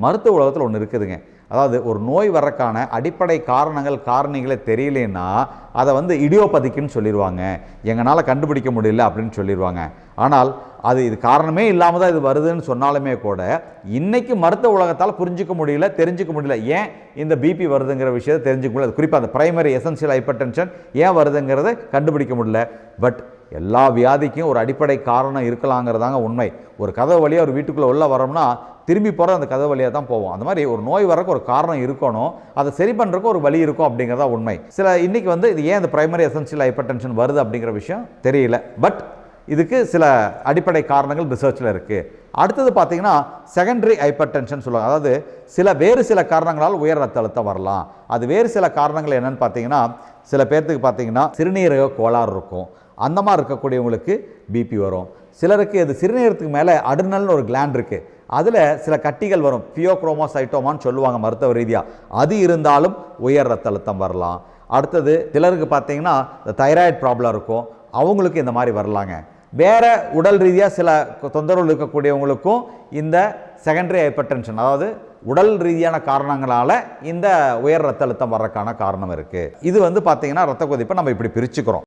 மருத்துவ உலகத்தில் ஒன்று இருக்குதுங்க. அதாவது ஒரு நோய் வர்றக்கான அடிப்படை காரணிகளே தெரியலன்னா அதை இடியோபதிக்குன்னு சொல்லிடுவாங்க, எங்களால் கண்டுபிடிக்க முடியல அப்படின்னு சொல்லிடுவாங்க. ஆனால் இது காரணமே இல்லாமல் தான் இது வருதுன்னு சொன்னாலுமே கூட இன்னைக்கு மருத்துவ உலகத்தால் புரிஞ்சிக்க முடியல, தெரிஞ்சிக்க முடியல. ஏன் இந்த பிபி வருதுங்கிற விஷயத்தை தெரிஞ்சுக்க முடியல, குறிப்பாக அந்த பிரைமரி எசென்சியல் ஹைப்பர் டென்ஷன் ஏன் வருதுங்கிறத கண்டுபிடிக்க முடியல. பட் எல்லா வியாதிக்கும் ஒரு அடிப்படை காரணம் இருக்கலாங்கிறதாங்க உண்மை. ஒரு கதவு வழியாக ஒரு வீட்டுக்குள்ளே உள்ள வரோம்னா திரும்பி போகிற அந்த கதவு வழியாக தான் போவோம். அந்த மாதிரி ஒரு நோய் வரக்கு ஒரு காரணம் இருக்கணும், அதை சரி பண்ணுறதுக்கு ஒரு வழி இருக்கும் அப்படிங்கிறதா உண்மை. இன்னைக்கு இது ஏன் இந்த பிரைமரி எசென்சியல் ஹைப்பர் டென்ஷன் வருது அப்படிங்கிற விஷயம் தெரியல. பட் இதுக்கு சில அடிப்படை காரணங்கள் ரிசர்ச்சில் இருக்குது. அடுத்தது பார்த்தீங்கன்னா செகண்டரி ஹைப்பர் டென்ஷன் சொல்லுவாங்க. அதாவது வேறு சில காரணங்களால் உயர் ரத்த அழுத்தம் வரலாம். அது வேறு சில காரணங்கள் என்னென்னு பார்த்தீங்கன்னா, சில பேர்த்துக்கு பார்த்தீங்கன்னா சிறுநீரக கோளாறு இருக்கும், அந்த மாதிரி இருக்கக்கூடியவங்களுக்கு பிபி வரும். சிலருக்கு இது சிறுநீரகத்துக்கு மேலே அட்ரினல்னு ஒரு கிளாண்ட் இருக்குது, அதில் சில கட்டிகள் வரும், பியோக்ரோமோசைட்டோமான்னு சொல்லுவாங்க மருத்துவ ரீதியாக. அது இருந்தாலும் உயர் ரத்த அழுத்தம் வரலாம். அடுத்தது சிலருக்கு பார்த்தீங்கன்னா இந்த தைராய்டு ப்ராப்ளம் இருக்கும், அவங்களுக்கு இந்த மாதிரி வரலாங்க. வேறு உடல் ரீதியாக சில தொந்தரவுகள் இருக்கக்கூடியவங்களுக்கும் இந்த செகண்டரி ஹைப்பர் டென்ஷன், அதாவது உடல் ரீதியான காரணங்களால் இந்த உயர் ரத்த அழுத்தம் வர்றதுக்கான காரணம் இருக்குது. இது பார்த்தீங்கன்னா ரத்த கொதிப்பை நம்ம இப்படி பிரிச்சுக்கிறோம்.